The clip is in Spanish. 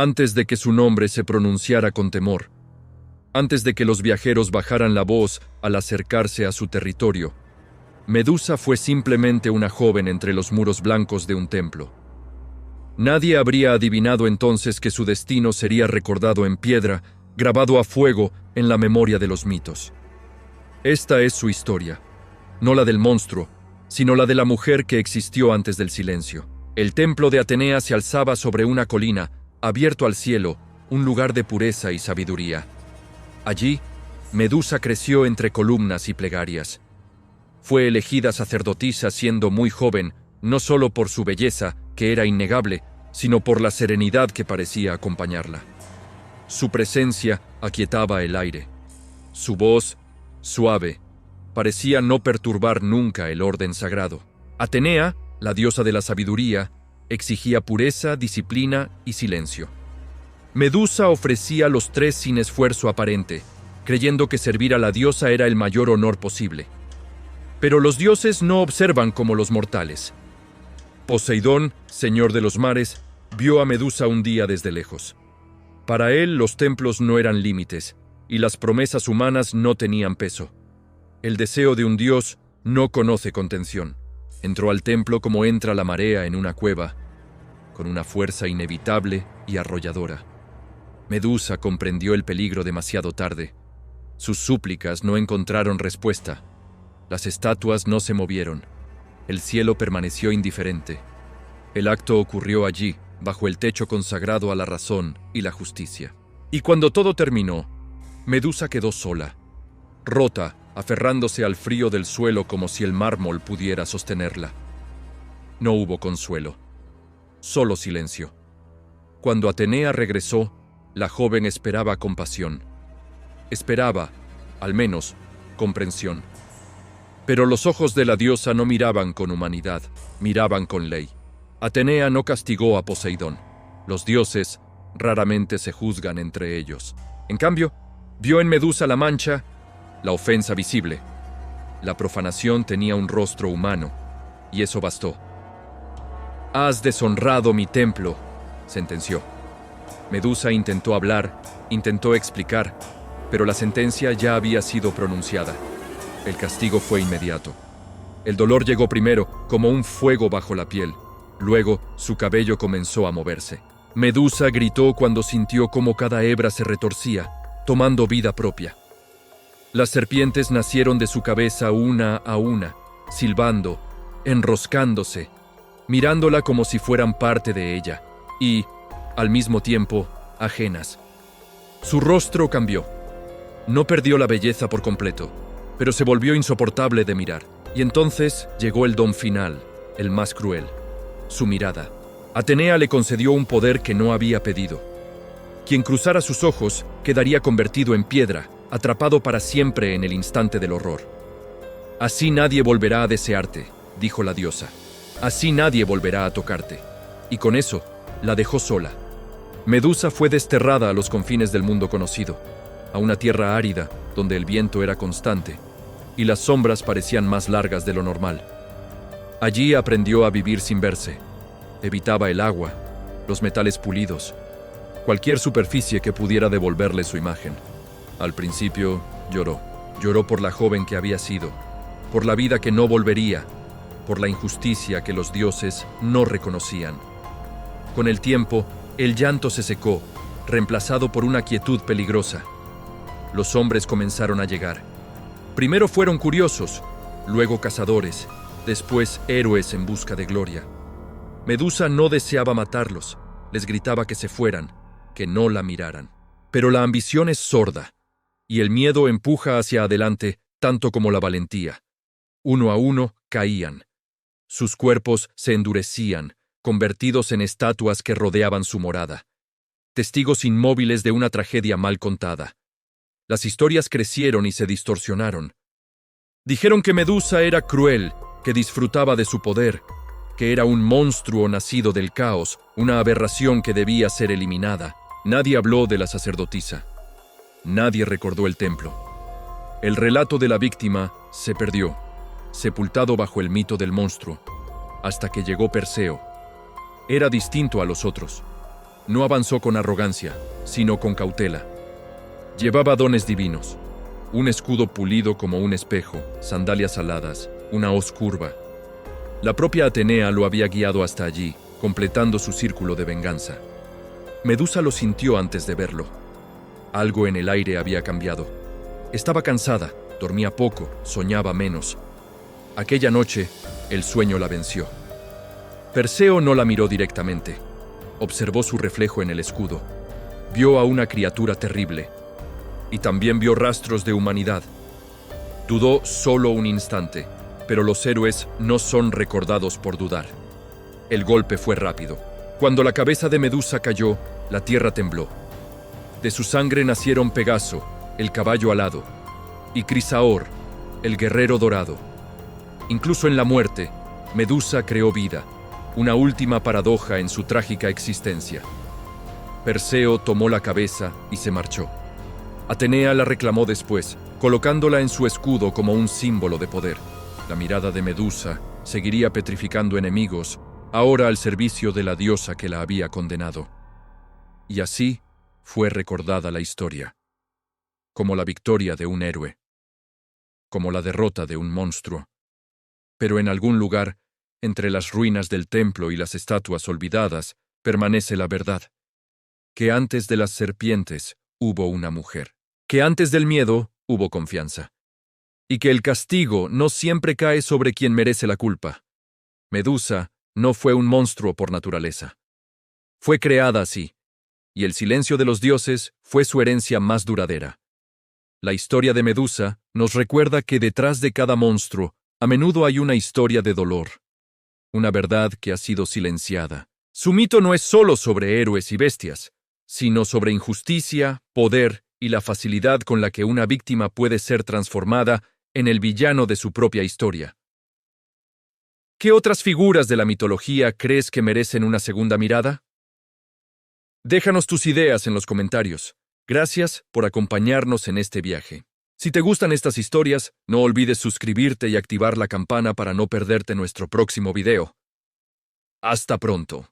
antes de que su nombre se pronunciara con temor, antes de que los viajeros bajaran la voz al acercarse a su territorio. Medusa fue simplemente una joven entre los muros blancos de un templo. Nadie habría adivinado entonces que su destino sería recordado en piedra, grabado a fuego en la memoria de los mitos. Esta es su historia, no la del monstruo, sino la de la mujer que existió antes del silencio. El templo de Atenea se alzaba sobre una colina, abierto al cielo, un lugar de pureza y sabiduría. Allí, Medusa creció entre columnas y plegarias. Fue elegida sacerdotisa siendo muy joven, no solo por su belleza, que era innegable, sino por la serenidad que parecía acompañarla. Su presencia aquietaba el aire. Su voz, suave, parecía no perturbar nunca el orden sagrado. Atenea, la diosa de la sabiduría, exigía pureza, disciplina y silencio. Medusa ofrecía los tres sin esfuerzo aparente, creyendo que servir a la diosa era el mayor honor posible. Pero los dioses no observan como los mortales. Poseidón, señor de los mares, vio a Medusa un día desde lejos. Para él los templos no eran límites, y las promesas humanas no tenían peso. El deseo de un dios no conoce contención. Entró al templo como entra la marea en una cueva, con una fuerza inevitable y arrolladora. Medusa comprendió el peligro demasiado tarde. Sus súplicas no encontraron respuesta. Las estatuas no se movieron. El cielo permaneció indiferente. El acto ocurrió allí, bajo el techo consagrado a la razón y la justicia. Y cuando todo terminó, Medusa quedó sola, rota, aferrándose al frío del suelo como si el mármol pudiera sostenerla. No hubo consuelo, solo silencio. Cuando Atenea regresó, la joven esperaba compasión. Esperaba, al menos, comprensión. Pero los ojos de la diosa no miraban con humanidad, miraban con ley. Atenea no castigó a Poseidón. Los dioses raramente se juzgan entre ellos. En cambio, vio en Medusa la mancha, la ofensa visible. La profanación tenía un rostro humano, y eso bastó. «Has deshonrado mi templo», sentenció. Medusa intentó hablar, intentó explicar, pero la sentencia ya había sido pronunciada. El castigo fue inmediato. El dolor llegó primero, como un fuego bajo la piel. Luego, su cabello comenzó a moverse. Medusa gritó cuando sintió cómo cada hebra se retorcía, tomando vida propia. Las serpientes nacieron de su cabeza una a una, silbando, enroscándose, mirándola como si fueran parte de ella, y, al mismo tiempo, ajenas. Su rostro cambió. No perdió la belleza por completo, pero se volvió insoportable de mirar. Y entonces llegó el don final, el más cruel, su mirada. Atenea le concedió un poder que no había pedido. Quien cruzara sus ojos quedaría convertido en piedra, atrapado para siempre en el instante del horror. «Así nadie volverá a desearte», dijo la diosa. «Así nadie volverá a tocarte». Y con eso, la dejó sola. Medusa fue desterrada a los confines del mundo conocido, a una tierra árida donde el viento era constante y las sombras parecían más largas de lo normal. Allí aprendió a vivir sin verse. Evitaba el agua, los metales pulidos, cualquier superficie que pudiera devolverle su imagen. Al principio lloró. Lloró por la joven que había sido, por la vida que no volvería, por la injusticia que los dioses no reconocían. Con el tiempo, el llanto se secó, reemplazado por una quietud peligrosa. Los hombres comenzaron a llegar. Primero fueron curiosos, luego cazadores, después héroes en busca de gloria. Medusa no deseaba matarlos, les gritaba que se fueran, que no la miraran. Pero la ambición es sorda, y el miedo empuja hacia adelante tanto como la valentía. Uno a uno caían. Sus cuerpos se endurecían, convertidos en estatuas que rodeaban su morada. Testigos inmóviles de una tragedia mal contada. Las historias crecieron y se distorsionaron. Dijeron que Medusa era cruel, que disfrutaba de su poder, que era un monstruo nacido del caos, una aberración que debía ser eliminada. Nadie habló de la sacerdotisa. Nadie recordó el templo. El relato de la víctima se perdió, sepultado bajo el mito del monstruo, hasta que llegó Perseo. Era distinto a los otros. No avanzó con arrogancia, sino con cautela. Llevaba dones divinos, un escudo pulido como un espejo, sandalias aladas, una hoz curva. La propia Atenea lo había guiado hasta allí, completando su círculo de venganza. Medusa lo sintió antes de verlo. Algo en el aire había cambiado. Estaba cansada, dormía poco, soñaba menos. Aquella noche, el sueño la venció. Perseo no la miró directamente. Observó su reflejo en el escudo. Vio a una criatura terrible. Y también vio rastros de humanidad. Dudó solo un instante, pero los héroes no son recordados por dudar. El golpe fue rápido. Cuando la cabeza de Medusa cayó, la tierra tembló. De su sangre nacieron Pegaso, el caballo alado, y Crisaor, el guerrero dorado. Incluso en la muerte, Medusa creó vida, una última paradoja en su trágica existencia. Perseo tomó la cabeza y se marchó. Atenea la reclamó después, colocándola en su escudo como un símbolo de poder. La mirada de Medusa seguiría petrificando enemigos, ahora al servicio de la diosa que la había condenado. Y así fue recordada la historia, como la victoria de un héroe, como la derrota de un monstruo. Pero en algún lugar, entre las ruinas del templo y las estatuas olvidadas, permanece la verdad, que antes de las serpientes hubo una mujer, que antes del miedo hubo confianza, y que el castigo no siempre cae sobre quien merece la culpa. Medusa no fue un monstruo por naturaleza. Fue creada así, y el silencio de los dioses fue su herencia más duradera. La historia de Medusa nos recuerda que detrás de cada monstruo, a menudo hay una historia de dolor, una verdad que ha sido silenciada. Su mito no es solo sobre héroes y bestias, sino sobre injusticia, poder y la facilidad con la que una víctima puede ser transformada en el villano de su propia historia. ¿Qué otras figuras de la mitología crees que merecen una segunda mirada? Déjanos tus ideas en los comentarios. Gracias por acompañarnos en este viaje. Si te gustan estas historias, no olvides suscribirte y activar la campana para no perderte nuestro próximo video. Hasta pronto.